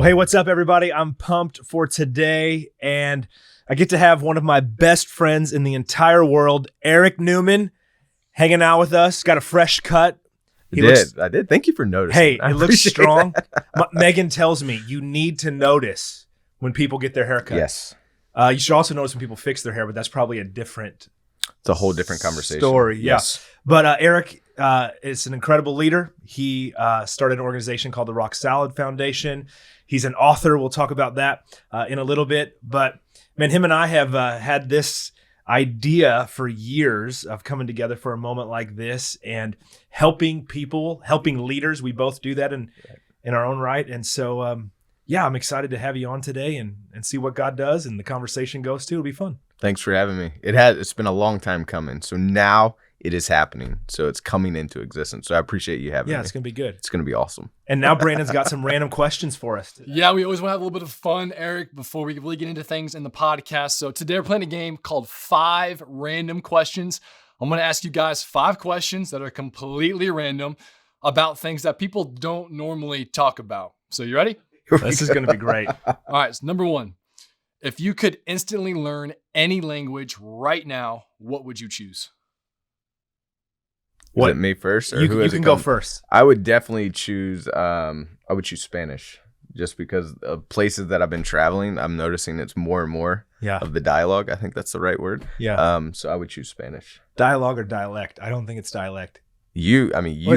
Well, hey, what's up, everybody? I'm pumped for today, and I get to have one of my best friends in the entire world, Eric Newman, hanging out with us. Got a fresh cut. I did. Thank you for noticing. Hey, it looks strong. Megan tells me you need to notice when people get their hair cut. Yes. You should also notice when people fix their hair, but that's probably it's a whole different conversation. Story, yes. Yeah. But Eric is an incredible leader. He started an organization called the Roc Solid Foundation. He's an author. We'll talk about that in a little bit. But man, him and I have had this idea for years of coming together for a moment like this and helping people, helping leaders. We both do that in our own right. And so, I'm excited to have you on today and see what God does and the conversation goes to. It'll be fun. Thanks for having me. It's been a long time coming. So now it is happening. So it's coming into existence. So I appreciate you having me. Yeah, it's going to be good. It's going to be awesome. And now Brandon's got some random questions for us today. Yeah, we always want to have a little bit of fun, Eric, before we really get into things in the podcast. So today we're playing a game called 5 Random Questions. I'm going to ask you guys 5 questions that are completely random about things that people don't normally talk about. So you ready? This is going to be great. All right, so number 1. If you could instantly learn any language right now, what would you choose? Is it me first? Or you can go first. I would definitely choose Spanish, just because of places that I've been traveling. I'm noticing it's more and more of the dialogue. I think that's the right word. Yeah. So I would choose Spanish. Dialogue or dialect? I don't think it's dialect. You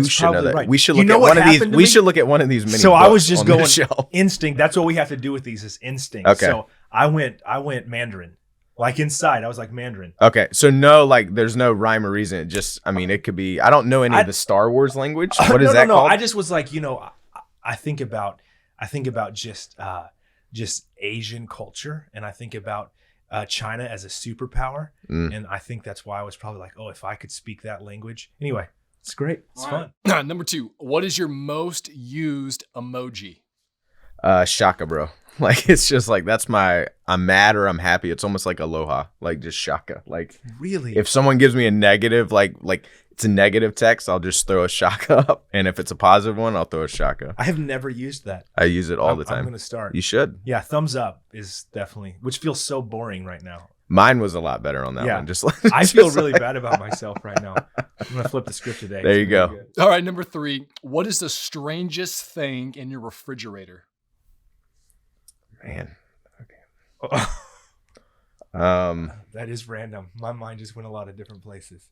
should know that. Right. We should look at one of these. We should look at one of these mini. So I was just going show. Instinct. That's what we have to do with these is instinct. Okay. So I went Mandarin. Like inside, I was like Mandarin. Okay. So there's no rhyme or reason. It just, it could be. I don't know any of the Star Wars language. What is that called? I just was like, I think about just Asian culture, and I think about China as a superpower, and I think that's why I was probably like, oh, if I could speak that language. Anyway. It's great. It's fun. Number 2, what is your most used emoji? Shaka, bro. Like, it's just like, I'm mad or I'm happy. It's almost like aloha, like just shaka. Like, really? If someone gives me a negative, like it's a negative text, I'll just throw a shaka up. And if it's a positive one, I'll throw a shaka. I have never used that. I use it all the time. I'm going to start. You should. Yeah. Thumbs up is definitely, which feels so boring right now. Mine was a lot better on that one. I feel really bad about myself right now. I'm going to flip the script today. There you go. All right, number 3. What is the strangest thing in your refrigerator? Man. Okay. That is random. My mind just went a lot of different places.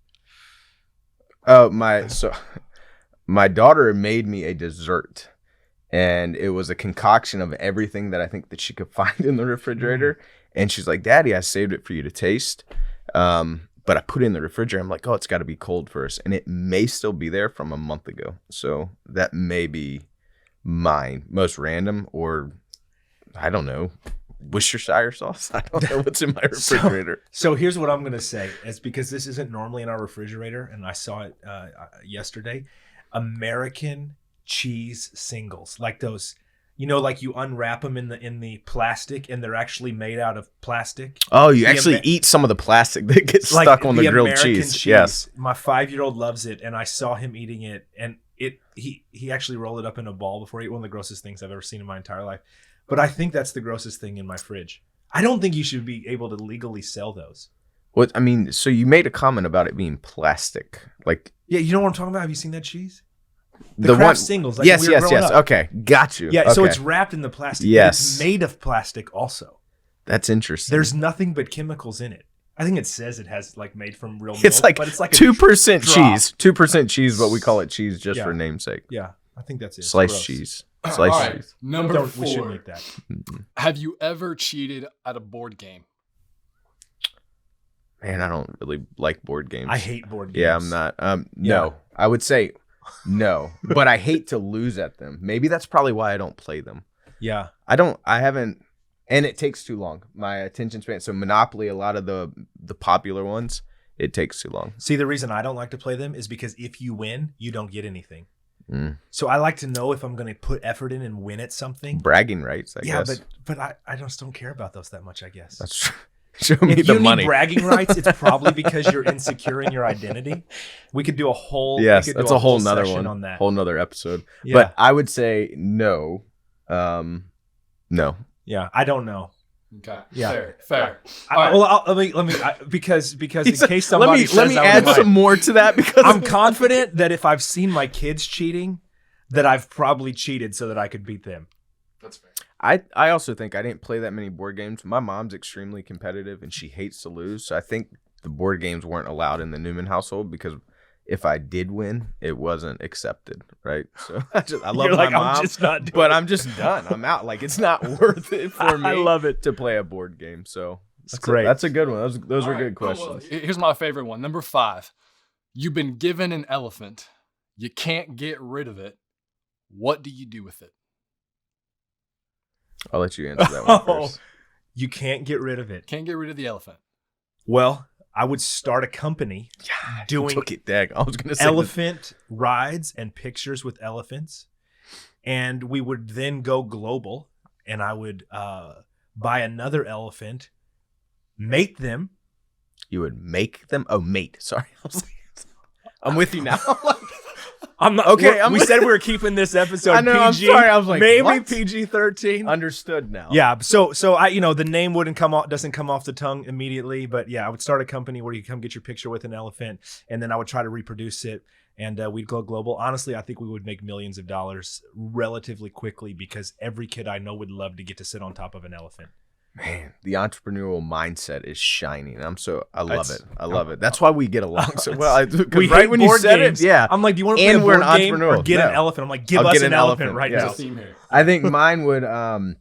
My daughter made me a dessert, and it was a concoction of everything that I think that she could find in the refrigerator. And she's like, Daddy, I saved it for you to taste. But I put it in the refrigerator. I'm like, oh, it's got to be cold first. And it may still be there from a month ago. So that may be mine. Most random, or I don't know, Worcestershire sauce. I don't know what's in my refrigerator. So here's what I'm going to say. It's because this isn't normally in our refrigerator. And I saw it yesterday. American cheese singles. Like those... like you unwrap them in the plastic, and they're actually made out of plastic. Oh, you actually eat some of the plastic that gets stuck on the grilled American cheese. Yes, my 5-year-old loves it, and I saw him eating it, and he actually rolled it up in a ball before he ate. One of the grossest things I've ever seen in my entire life. But I think that's the grossest thing in my fridge. I don't think you should be able to legally sell those. What so you made a comment about it being plastic, like you know what I'm talking about? Have you seen that cheese? The Kraft one singles. Like yes. Up. Okay, got you. Yeah, okay. so it's wrapped in the plastic. Yes, it's made of plastic also. That's interesting. There's nothing but chemicals in it. I think it says it has made from real milk. But it's like 2% cheese. 2% cheese, but we call it cheese just for namesake. Yeah, I think that's it. Sliced cheese. Sliced cheese. Number 4. We should make that. Have you ever cheated at a board game? Man, I don't really like board games. I hate board games. Yeah, I'm not. No, I would say no, but I hate to lose at them. Maybe that's probably why I don't play them. Yeah. I haven't, and it takes too long. My attention span. So Monopoly, a lot of the popular ones, it takes too long. See, the reason I don't like to play them is because if you win, you don't get anything. So I like to know if I'm going to put effort in and win at something. Bragging rights, I guess. Yeah, but I just don't care about those that much, I guess. That's true. Show me if the you money. Need bragging rights, it's probably because you're insecure in your identity. We could do a whole that's a whole nother one on that. Whole nother episode. Yeah. But I would say no. No. Yeah, I don't know. Okay. Yeah. Fair. Because in case somebody says let me I was add right, some more to that because I'm confident that if I've seen my kids cheating, that I've probably cheated so that I could beat them. That's fair. I also think I didn't play that many board games. My mom's extremely competitive and she hates to lose. So I think the board games weren't allowed in the Newman household because if I did win, it wasn't accepted, right? So I love You're my like, mom, I'm just not doing but it. I'm just done. I'm out. Like it's not worth it for me I love it. to play a board game. So It's great. That's a good one. Those were All good right, cool. questions. Well, here's my favorite one. Number 5. You've been given an elephant. You can't get rid of it. What do you do with it? I'll let you answer that one first. You can't get rid of it. Can't get rid of the elephant. Well, I would start a company doing Took it, Dag. I was going to say elephant rides and pictures with elephants. And we would then go global, and I would buy another elephant, mate them. You would make them? Oh, mate. Sorry. I'm with you now. I'm not Okay, We said we were keeping this episode I know, PG. I'm sorry, I was like, maybe what? PG-13. Understood now. Yeah, so I the name doesn't come off the tongue immediately, but yeah, I would start a company where you come get your picture with an elephant, and then I would try to reproduce it, and we'd go global. Honestly, I think we would make millions of dollars relatively quickly because every kid I know would love to get to sit on top of an elephant. Man, the entrepreneurial mindset is shining. I love it. I love it. That's why we get along so well. We right hate when you board said games. it, yeah. I'm like, do you want to play And a we're board an game or entrepreneur. get an No. elephant? I'm like, give I'll us get an an elephant elephant, right yeah. now. Team here. I think mine would, man,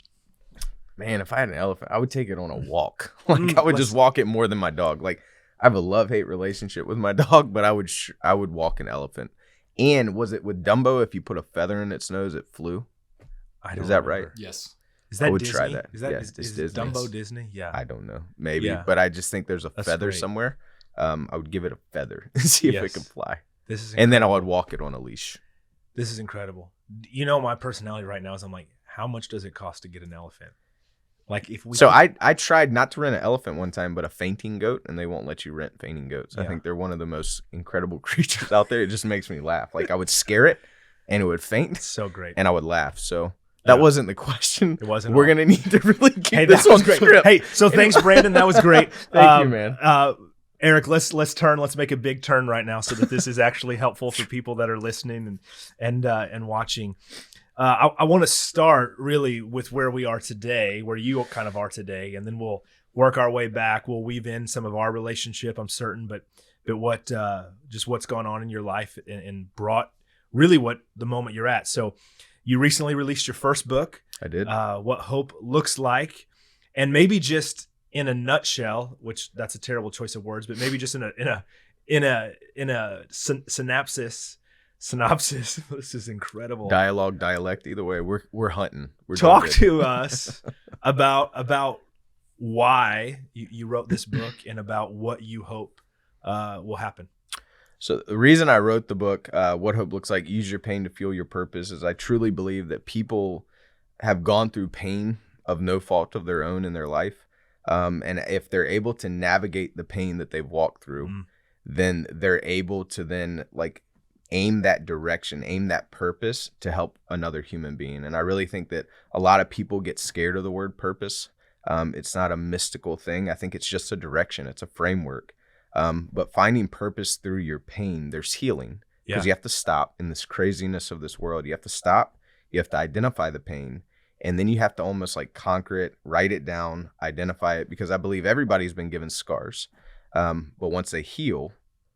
if I had an elephant, I would take it on a walk. Like I would just walk it more than my dog. Like I have a love-hate relationship with my dog, but I would walk an elephant. And was it with Dumbo? If you put a feather in its nose, it flew. Is that right? Yes. Is that I would Disney? try that. Is that Yes, is it's Disney? Disney. Dumbo Disney? Yeah. I don't know, maybe, Yeah. but I just think there's a That's feather great. somewhere. I would give it a feather and see if it Yes. can fly, This is and then I would walk it on a leash. This is incredible. You know, my personality right now is I'm like, how much does it cost to get an elephant? Like if we So I tried not to rent an elephant one time, but a fainting goat, and they won't let you rent fainting goats. I Yeah. think they're one of the most incredible creatures out there. It just makes me laugh. Like I would scare it, and it would faint, it's so great. and I would laugh. So that Yeah. wasn't the question. It wasn't. We're all. gonna need to really keep Hey, this that was on great. script. Hey, so thanks, Brandon. That was great. Thank you, man. Eric, let's make a big turn right now so that this is actually helpful for people that are listening and watching. I want to start really with where we are today, where you kind of are today, and then we'll work our way back. We'll weave in some of our relationship, I'm certain, but what just what's gone on in your life and brought really what the moment you're at. So you recently released your first book. I did. What Hope Looks Like, and maybe just in a nutshell, which that's a terrible choice of words, but maybe just in a synopsis. This is incredible. Dialogue, dialect, either way, we're hunting. We're Talk doing good. to us about why you wrote this book and about what you hope will happen. So the reason I wrote the book, What Hope Looks Like, Use Your Pain to Fuel Your Purpose, is I truly believe that people have gone through pain of no fault of their own in their life. And if they're able to navigate the pain that they've walked through, then they're able to then like aim that direction, aim that purpose to help another human being. And I really think that a lot of people get scared of the word purpose. It's not a mystical thing. I think it's just a direction. It's a framework. But finding purpose through your pain, there's healing because you have to stop in this craziness of this world. You have to stop. You have to identify the pain, and then you have to almost like conquer it, write it down, identify it, because I believe everybody's been given scars. But once they heal,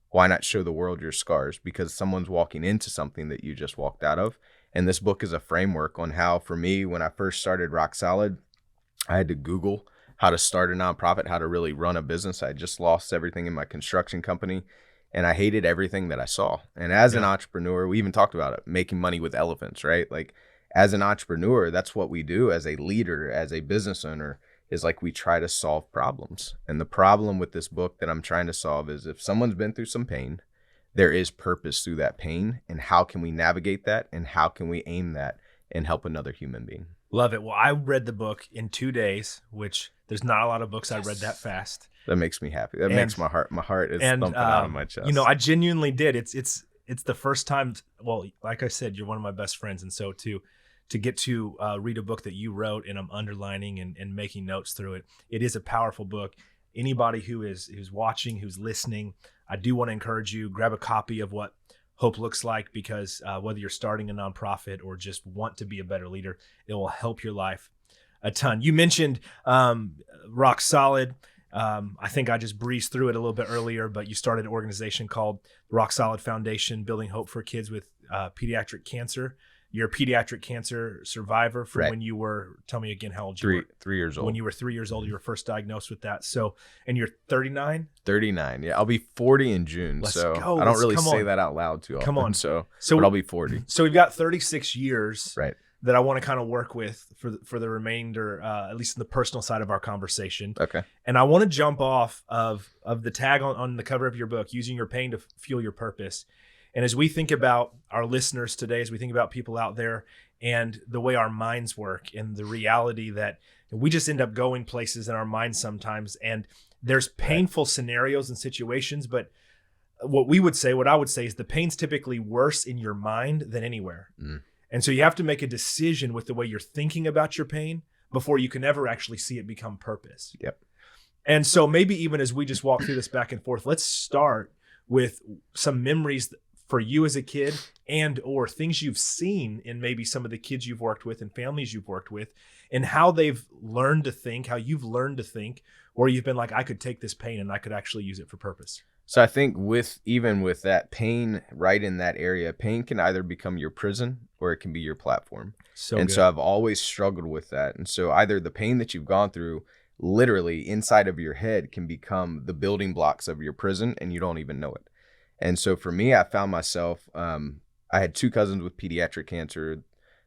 why not show the world your scars? Because someone's walking into something that you just walked out of. And this book is a framework on how, for me, when I first started Roc Solid, I had to Google how to start a nonprofit, how to really run a business. I just lost everything in my construction company, and I hated everything that I saw. And as an entrepreneur, we even talked about it, making money with elephants, right? Like as an entrepreneur, that's what we do as a leader, as a business owner, is like we try to solve problems. And the problem with this book that I'm trying to solve is if someone's been through some pain, there is purpose through that pain. And how can we navigate that? And how can we aim that and help another human being? Love it. Well, I read the book in 2 days, which there's not a lot of books I read that fast. That makes me happy. That makes my heart is thumping out of my chest. You know, I genuinely did. It's the first time. Well, like I said, you're one of my best friends, and so to to get to read a book that you wrote, and I'm underlining and making notes through it. It is a powerful book. Anybody who's watching, who's listening, I do want to encourage you, grab a copy of What Hope Looks Like, because whether you're starting a nonprofit or just want to be a better leader, it will help your life a ton. You mentioned Roc Solid. I think I just breezed through it a little bit earlier, but you started an organization called Roc Solid Foundation, building hope for kids with pediatric cancer. You're a pediatric cancer survivor from Right. when you were, tell me again how old you were. 3 years old. When you were 3 years old, you were first diagnosed with that. So, and you're 39? 39. Yeah, I'll be 40 in June. Let's so go. I don't really Come say on. that out loud too often. Come on. So So, but I'll be 40. so we've got 36 years Right. that I want to kind of work with for the remainder, at least in the personal side of our conversation. Okay. And I want to jump off of the tag on the cover of your book, using your pain to fuel your purpose. And as we think about our listeners today, as we think about people out there and the way our minds work and the reality that we just end up going places in our minds sometimes, and there's painful scenarios and situations, but what I would say is the pain's typically worse in your mind than anywhere. Mm. And so you have to make a decision with the way you're thinking about your pain before you can ever actually see it become purpose. Yep. And so maybe even as we just walk through this back and forth, let's start with some memories for you as a kid, and or things you've seen in maybe some of the kids you've worked with and families you've worked with, and how they've learned to think, how you've learned to think, or you've been like, I could take this pain and I could actually use it for purpose. So I think even with that pain right in that area, pain can either become your prison or it can be your platform. So I've always struggled with that. And so either the pain that you've gone through literally inside of your head can become the building blocks of your prison and you don't even know it. And so for me, I found myself, I had 2 cousins with pediatric cancer.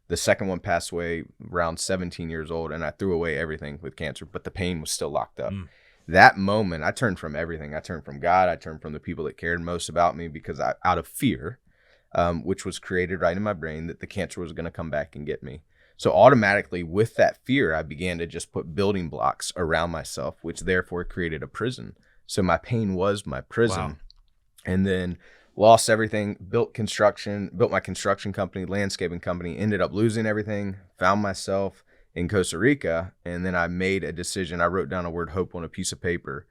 The second one passed away around 17 years old, and I threw away everything with cancer, but the pain was still locked up. Mm. That moment, I turned from everything. I turned from God. I turned from the people that cared most about me because out of fear, which was created right in my brain, that the cancer was going to come back and get me. So automatically with that fear, I began to just put building blocks around myself, which therefore created a prison. So my pain was my prison. Wow. And then lost everything, built my construction company, landscaping company, ended up losing everything, found myself in Costa Rica. And then I made a decision. I wrote down a word hope on a piece of paper.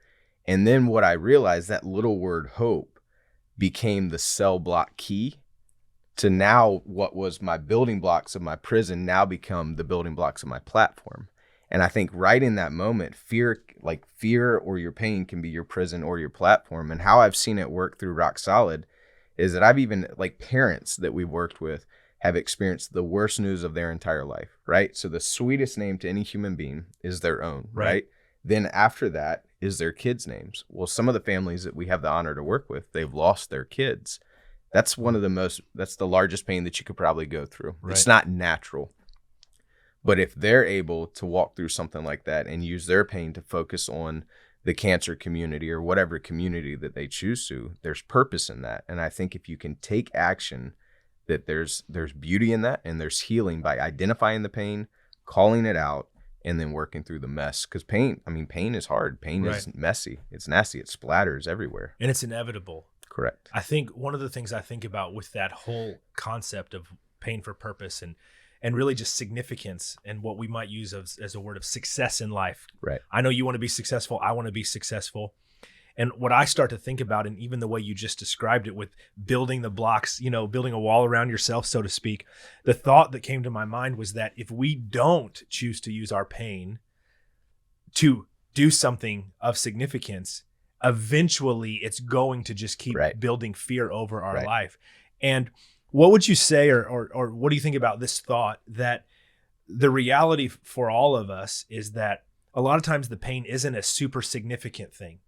And then what I realized, that little word hope became the cell block key to now what was my building blocks of my prison now become the building blocks of my platform. And I think right in that moment, fear or your pain can be your prison or your platform. And how I've seen it work through Roc Solid is that I've even, like, parents that we've worked with have experienced the worst news of their entire life, right? So the sweetest name to any human being is their own, right? Then after that is their kids' names. Well, some of the families that we have the honor to work with, they've lost their kids. That's that's the largest pain that you could probably go through. Right. It's not natural. But if they're able to walk through something like that and use their pain to focus on the cancer community or whatever community that they choose to, there's purpose in that. And I think if you can take action, that there's beauty in that, and there's healing by identifying the pain, calling it out, and then working through the mess. Because pain is hard. Pain is messy. It's nasty. It splatters everywhere. And it's inevitable. Correct. I think one of the things I think about with that whole concept of pain for purpose and really just significance and what we might use as a word of success in life. Right. I know you want to be successful. I want to be successful. And what I start to think about, and even the way you just described it with building the blocks, building a wall around yourself, so to speak, the thought that came to my mind was that if we don't choose to use our pain to do something of significance, eventually it's going to just keep building fear over our life. And what would you say, or what do you think about this thought that the reality for all of us is that a lot of times the pain isn't a super significant thing?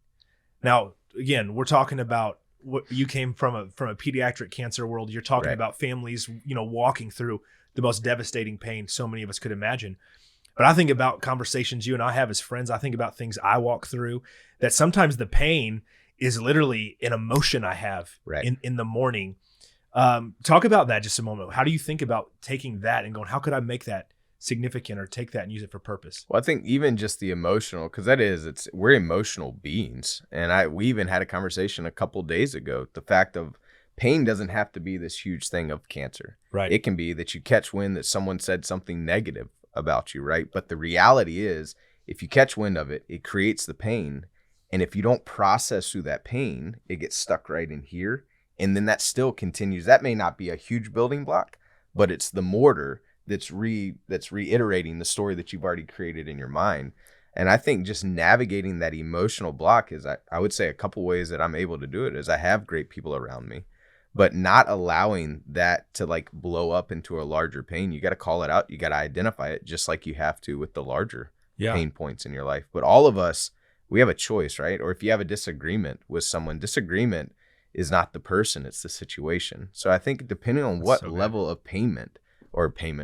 Now, again, we're talking about what you came from a pediatric cancer world. You're talking about families, walking through the most devastating pain so many of us could imagine. But I think about conversations you and I have as friends. I think about things I walk through, that sometimes the pain is literally an emotion I have in the morning. Talk about that just a moment. How do you think about taking that and going, how could I make that significant or take that and use it for purpose? Well, I think even just the emotional, because we're emotional beings. And we even had a conversation a couple days ago, the fact of pain doesn't have to be this huge thing of cancer. Right. It can be that you catch wind that someone said something negative about you, right? But the reality is, if you catch wind of it, it creates the pain. And if you don't process through that pain, it gets stuck right in here. And then that still continues. That may not be a huge building block, but it's the mortar that's reiterating the story that you've already created in your mind. And I think just navigating that emotional block is, I would say a couple ways that I'm able to do it is I have great people around me, but not allowing that to like blow up into a larger pain. You got to call it out. You got to identify it just like you have to with the larger pain points in your life. But all of us, we have a choice, right? Or if you have a disagreement with someone, disagreement is not the person, it's the situation. So I think depending on what level of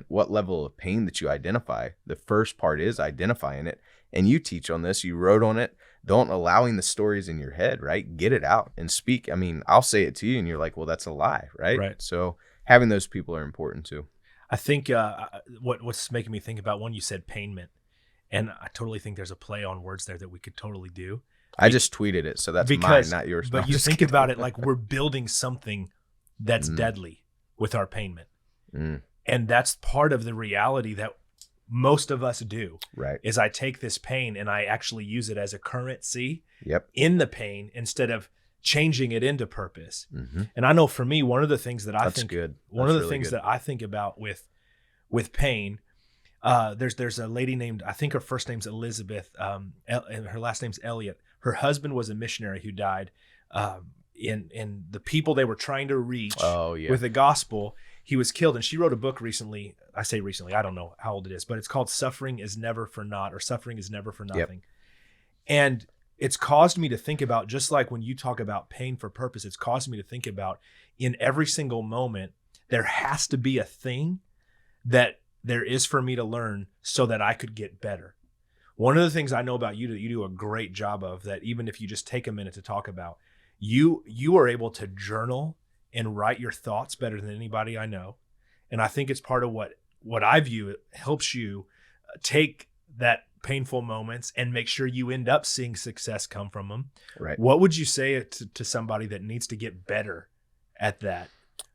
what level of pain that you identify, the first part is identifying it. And you teach on this, you wrote on it. Don't allowing the stories in your head, right? Get it out and speak. I mean, I'll say it to you and you're like, well, that's a lie, right? Right. So having those people are important too. I think what's making me think about when you said painment, and I totally think there's a play on words there that we could totally do. I just tweeted it, so that's mine, not yours. But you think about it like we're building something that's deadly with our painment. And that's part of the reality that most of us do. Right. Is I take this pain and I actually use it as a currency Yep. in the pain instead of changing it into purpose. Mm-hmm. And I know for me, one of the things that That's good. One That's of the really things good. that I think about with pain, there's a lady named, I think her first name's Elizabeth, and her last name's Elliot. Her husband was a missionary who died, in the people they were trying to reach with the gospel. He was killed, and she wrote a book recently. I say recently, I don't know how old it is, but it's called Suffering is Never for Naught, or Suffering is Never for Nothing. And it's caused me to think about, just like when you talk about pain for purpose, it's caused me to think about in every single moment, there has to be a thing that there is for me to learn so that I could get better. One of the things I know about you that you do a great job of, that even if you just take a minute to talk about, you are able to journal and write your thoughts better than anybody I know. And I think it's part of what I view, it helps you take that painful moments and make sure you end up seeing success come from them. Right. What would you say to somebody that needs to get better at that?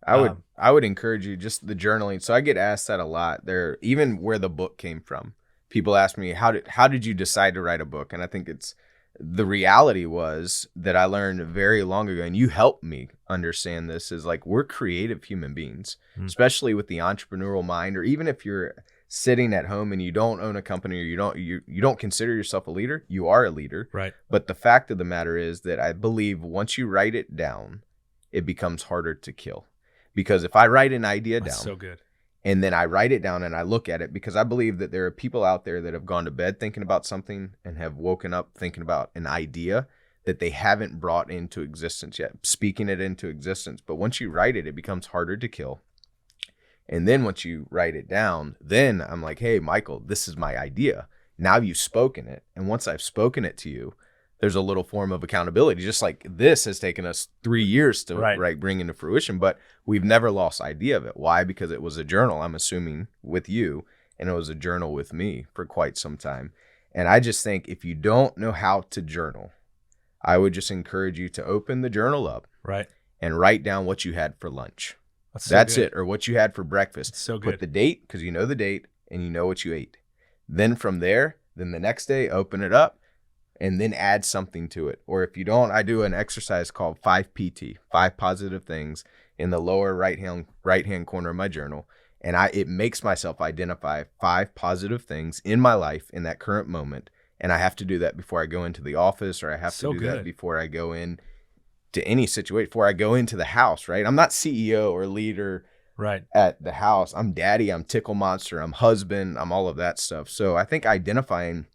I would encourage you, just the journaling. So I get asked that a lot. There, even where the book came from. People ask me, how did you decide to write a book? And I think the reality was that I learned very long ago, and you helped me understand this, is like, we're creative human beings, especially with the entrepreneurial mind, or even if you're sitting at home and you don't own a company, or you don't consider yourself a leader, you are a leader. Right. But the fact of the matter is that I believe once you write it down, it becomes harder to kill. Because if I write an idea down, so good. And then I write it down and I look at it, because I believe that there are people out there that have gone to bed thinking about something and have woken up thinking about an idea that they haven't brought into existence yet, speaking it into existence. But once you write it, it becomes harder to kill. And then once you write it down, then I'm like, hey, Michael, this is my idea. Now you've spoken it. And once I've spoken it to you, there's a little form of accountability. Just like this has taken us 3 years to bring into fruition, but we've never lost idea of it. Why? Because it was a journal, I'm assuming, with you, and it was a journal with me for quite some time. And I just think if you don't know how to journal, I would just encourage you to open the journal up, right, and write down what you had for lunch. That's it, or what you had for breakfast. That's so good. Put the date, because you know the date and you know what you ate. Then from there, then the next day, open it up, and then add something to it. Or if you don't, I do an exercise called 5PT, 5 positive things, in the lower right hand corner of my journal. And it makes myself identify 5 positive things in my life in that current moment. And I have to do that before I go into the office, or I have to do that before I go in to any situation, before I go into the house, right? I'm not CEO or leader at the house. I'm daddy, I'm tickle monster, I'm husband, I'm all of that stuff. So I think identifying,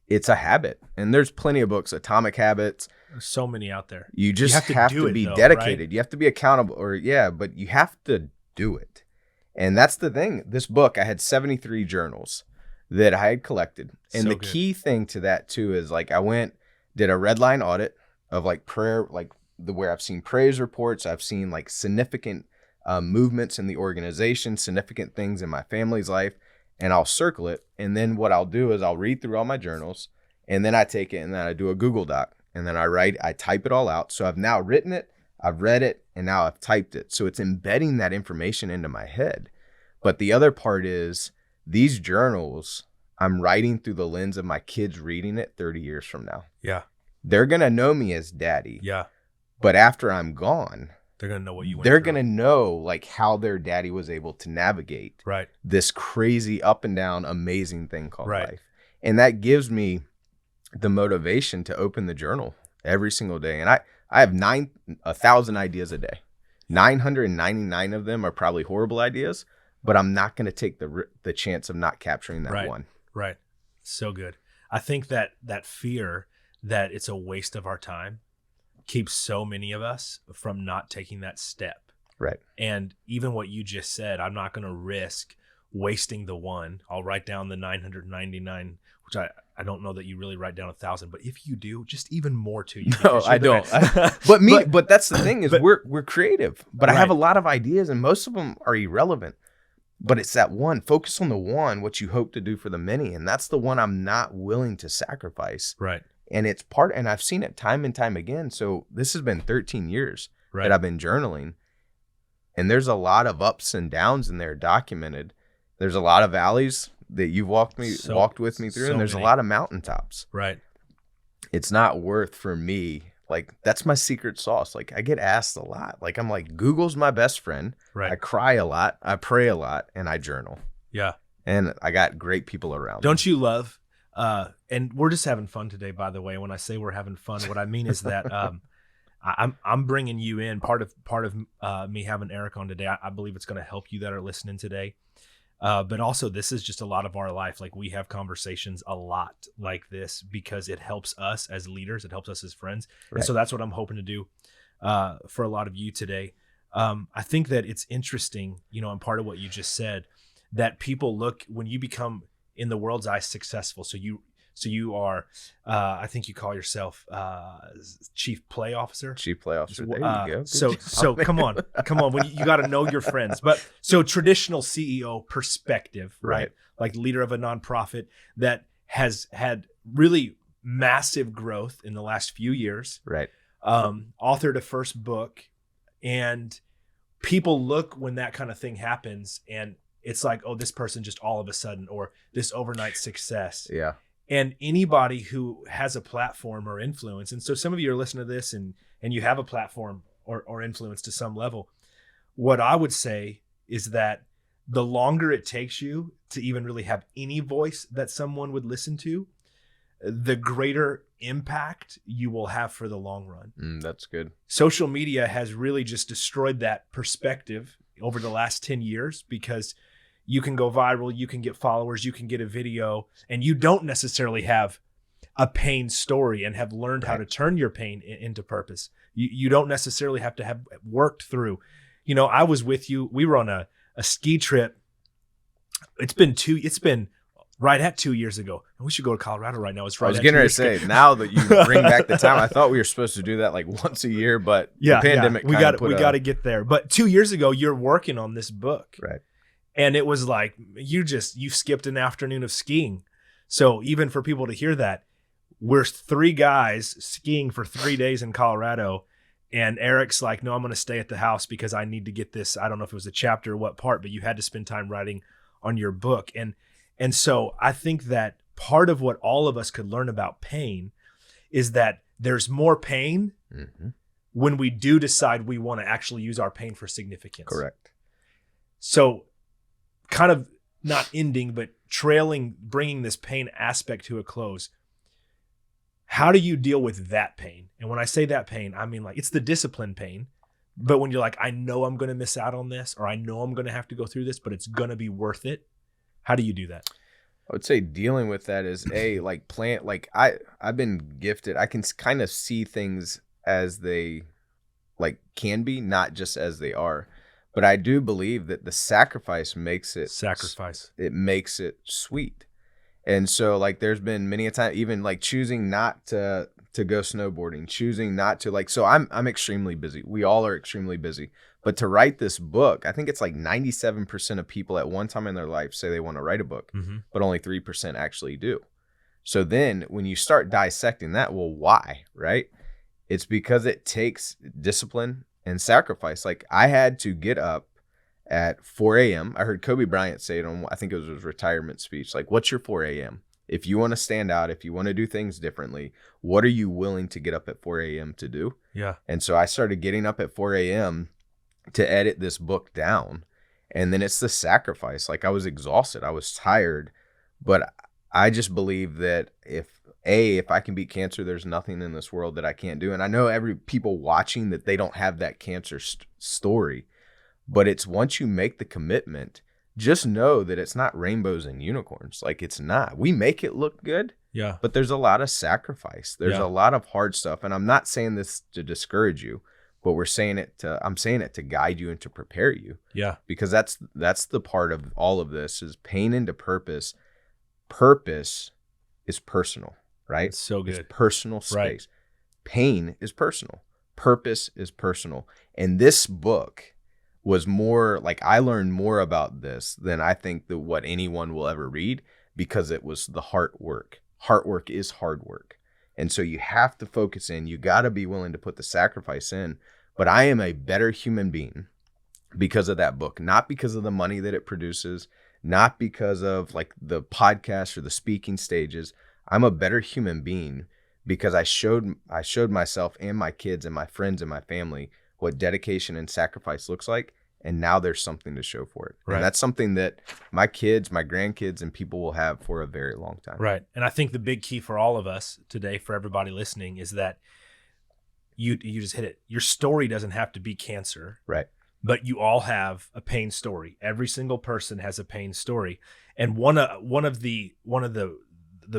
it's a habit. And there's plenty of books, Atomic Habits. There's so many out there. You just have to be dedicated. Right? You have to be accountable, but you have to do it. And that's the thing. This book, I had 73 journals that I had collected. And the key thing to that too is, like, I did a red line audit of like prayer, like where I've seen praise reports. I've seen like significant movements in the organization, significant things in my family's life. And I'll circle it. And then what I'll do is I'll read through all my journals, and then I take it and then I do a Google Doc, and then I type it all out. So I've now written it, I've read it, and now I've typed it. So it's embedding that information into my head. But the other part is these journals, I'm writing through the lens of my kids reading it 30 years from now. Yeah. They're going to know me as daddy. Yeah. But after I'm gone, they're going to know what you went they're through. going to know like how their daddy was able to navigate Right. this crazy up and down amazing thing called Right. life. And that gives me the motivation to open the journal every single day. And I have 1,000 ideas a day. 999 of them are probably horrible ideas, but I'm not going to take the chance of not capturing that one. Right. So good. I think that fear that it's a waste of our time keeps so many of us from not taking that step. Right. And even what you just said, I'm not going to risk wasting the one. I'll write down the 999, which I don't know that you really write down 1,000, but if you do, just even more to you. No, I don't. But that's the thing is we're creative, but I have a lot of ideas and most of them are irrelevant. But it's that one, focus on the one, what you hope to do for the many. And that's the one I'm not willing to sacrifice. Right. And it's and I've seen it time and time again. So this has been 13 years that I've been journaling. And there's a lot of ups and downs in there documented. There's a lot of valleys that you've walked with me through. And there's a lot of mountaintops. Right. It's not worth for me. Like, that's my secret sauce. Like, I get asked a lot. Like, I'm like, Google's my best friend. Right. I cry a lot. I pray a lot. And I journal. Yeah. And I got great people around. Don't you love, and we're just having fun today, by the way. When I say we're having fun, what I mean is that I'm bringing you in. Part of me having Eric on today, I believe it's going to help you that are listening today. But also, this is just a lot of our life. Like, we have conversations a lot like this because it helps us as leaders. It helps us as friends. Right. And so that's what I'm hoping to do for a lot of you today. I think that it's interesting, and part of what you just said, that people look, when you become in the world's eyes successful. So you are, I think you call yourself chief play officer. Chief play officer. There you go. So come on. When you got to know your friends. But so traditional CEO perspective, right? Like leader of a nonprofit that has had really massive growth in the last few years. Right. Authored a first book, and people look when that kind of thing happens, and it's like, oh, this person just all of a sudden, or this overnight success. Yeah. And anybody who has a platform or influence, and so some of you are listening to this and you have a platform or influence to some level, what I would say is that the longer it takes you to even really have any voice that someone would listen to, the greater impact you will have for the long run. That's good. Social media has really just destroyed that perspective over the last 10 years because you can go viral, you can get followers, you can get a video, and you don't necessarily have a pain story and have learned how to turn your pain into purpose. You don't necessarily have to have worked through. I was with you. We were on a ski trip. It's been right at 2 years ago. And we should go to Colorado right now. I was getting ready to say, now that you bring back the time, I thought we were supposed to do that like once a year, but the pandemic we got to get there. But 2 years ago, you're working on this book. Right. And it was like, you skipped an afternoon of skiing. So even for people to hear that, we're 3 guys skiing for 3 days in Colorado. And Eric's like, no, I'm going to stay at the house because I need to get this. I don't know if it was a chapter or what part, but you had to spend time writing on your book. And so I think that part of what all of us could learn about pain is that there's more pain when we do decide we want to actually use our pain for significance. Correct. So kind of not ending, but bringing this pain aspect to a close. How do you deal with that pain? And when I say that pain, I mean like it's the discipline pain. But when you're like, I know I'm going to miss out on this, or I know I'm going to have to go through this, but it's going to be worth it. How do you do that? I would say dealing with that is I've been gifted. I can kind of see things as they can be, not just as they are. But I do believe that the sacrifice makes it It makes it sweet. And so there's been many a time, even choosing not to go snowboarding, choosing not to so I'm extremely busy. We all are extremely busy. But to write this book, I think it's 97% of people at one time in their life say they want to write a book, but only 3% actually do. So then when you start dissecting that, well, why, right? It's because it takes discipline. and sacrifice. Like I had to get up at 4 a.m. I heard Kobe Bryant say it on, I think it was his retirement speech. Like, what's your 4 a.m.? If you want to stand out, if you want to do things differently, what are you willing to get up at 4 a.m. to do? Yeah. And so I started getting up at 4 a.m. to edit this book down. And then it's the sacrifice. Like I was exhausted. I was tired. But I just believe that if I can beat cancer, there's nothing in this world that I can't do. And I know people watching that they don't have that cancer story. But it's once you make the commitment, just know that it's not rainbows and unicorns. Like it's not. We make it look good. Yeah. But there's a lot of sacrifice. There's a lot of hard stuff. And I'm not saying this to discourage you, but I'm saying it to guide you and to prepare you. Yeah. Because that's the part of all of this is pain into purpose. Purpose is personal, right? It's so good. It's personal space. Right. Pain is personal. Purpose is personal. And this book was more like I learned more about this than I think that what anyone will ever read, because it was the heart work. Heart work is hard work. And so you have to focus in. You got to be willing to put the sacrifice in. But I am a better human being because of that book, not because of the money that it produces, not because of like the podcast or the speaking stages. I'm a better human being because I showed myself and my kids and my friends and my family what dedication and sacrifice looks like. And now there's something to show for it. Right. And that's something that my kids, my grandkids, and people will have for a very long time. Right. And I think the big key for all of us today, for everybody listening, is that you just hit it. Your story doesn't have to be cancer. Right. But you all have a pain story. Every single person has a pain story. And one of the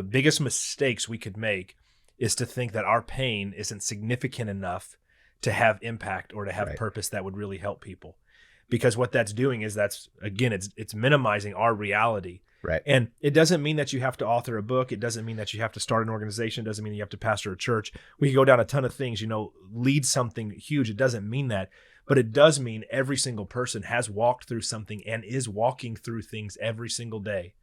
biggest mistakes we could make is to think that our pain isn't significant enough to have impact or to have purpose that would really help people. Because what that's doing is it's minimizing our reality. Right. And it doesn't mean that you have to author a book. It doesn't mean that you have to start an organization. It doesn't mean you have to pastor a church. We can go down a ton of things, lead something huge. It doesn't mean that. But it does mean every single person has walked through something and is walking through things every single day.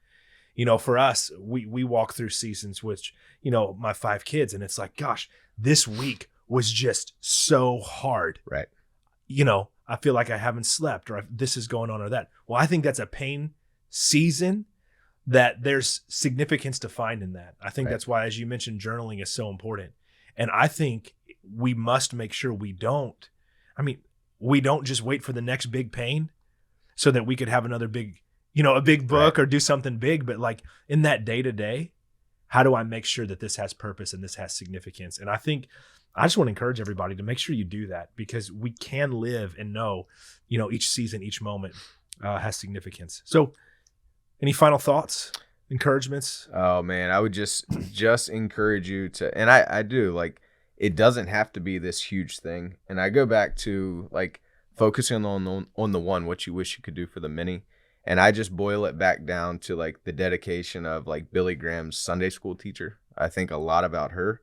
For us, we walk through seasons, which, my 5 kids, and it's like, gosh, this week was just so hard. Right. I feel like I haven't slept, or this is going on or that. Well, I think that's a pain season that there's significance to find in that. I think that's why, as you mentioned, journaling is so important. And I think we must make sure we don't just wait for the next big pain so that we could have another big, a big book or do something big. But like in that day to day, how do I make sure that this has purpose and this has significance? And I just want to encourage everybody to make sure you do that, because we can live and know, each season, each moment has significance. So any final thoughts, encouragements? Oh man, I would just encourage you to, and I do, like, it doesn't have to be this huge thing. And I go back to like focusing on the one, what you wish you could do for the many. And I just boil it back down to like the dedication of like Billy Graham's Sunday school teacher. I think a lot about her.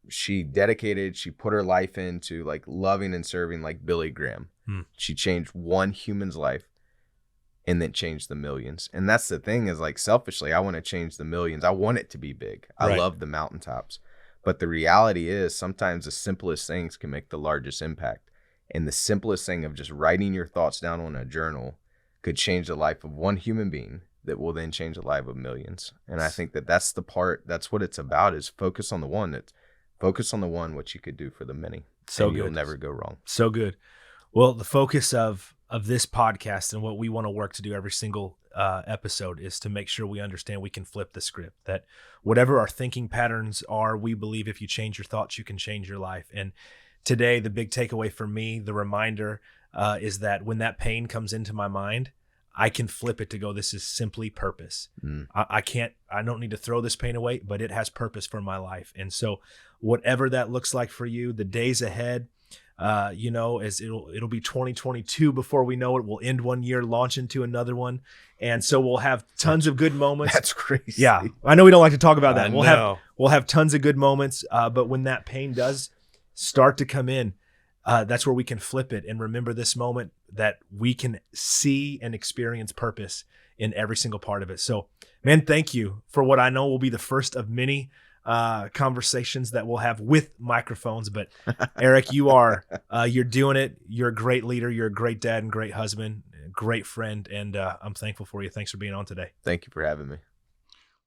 She put her life into like loving and serving like Billy Graham. She changed one human's life and then changed the millions. And that's the thing is, like, selfishly, I want to change the millions. I want it to be big. I love the mountaintops. But the reality is sometimes the simplest things can make the largest impact. And the simplest thing of just writing your thoughts down on a journal could change the life of one human being that will then change the life of millions. And I think that's what it's about, is focus on the one. Focus on the one, what you could do for the many. So and good. You'll never go wrong. So good. Well, the focus of this podcast and what we want to work to do every single episode is to make sure we understand we can flip the script, that whatever our thinking patterns are, we believe if you change your thoughts, you can change your life. And today, the big takeaway for me, the reminder is that when that pain comes into my mind, I can flip it to go, this is simply purpose. I don't need to throw this pain away, but it has purpose for my life. And so whatever that looks like for you, the days ahead, as it'll be 2022 before we know it. We'll end one year, launch into another one. And so we'll have tons of good moments. That's crazy. Yeah. I know we don't like to talk about that. We'll have tons of good moments. But when that pain does start to come in, that's where we can flip it and remember this moment, that we can see and experience purpose in every single part of it. So, man, thank you for what I know will be the first of many conversations that we'll have with microphones. But Eric, you're doing it. You're a great leader. You're a great dad and great husband, great friend. And I'm thankful for you. Thanks for being on today. Thank you for having me.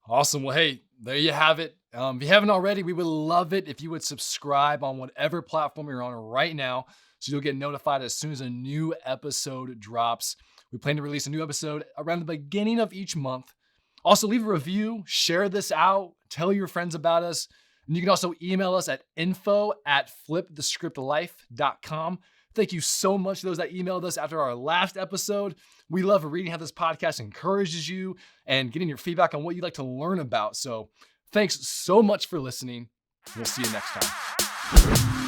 Awesome. Well, hey, there you have it. If you haven't already, we would love it if you would subscribe on whatever platform you're on right now, so you'll get notified as soon as a new episode drops. We plan to release a new episode around the beginning of each month. Also, leave a review, share this out, tell your friends about us. And you can also email us at info@flipthescriptlife.com. Thank you so much to those that emailed us after our last episode. We love reading how this podcast encourages you and getting your feedback on what you'd like to learn about. So thanks so much for listening. We'll see you next time.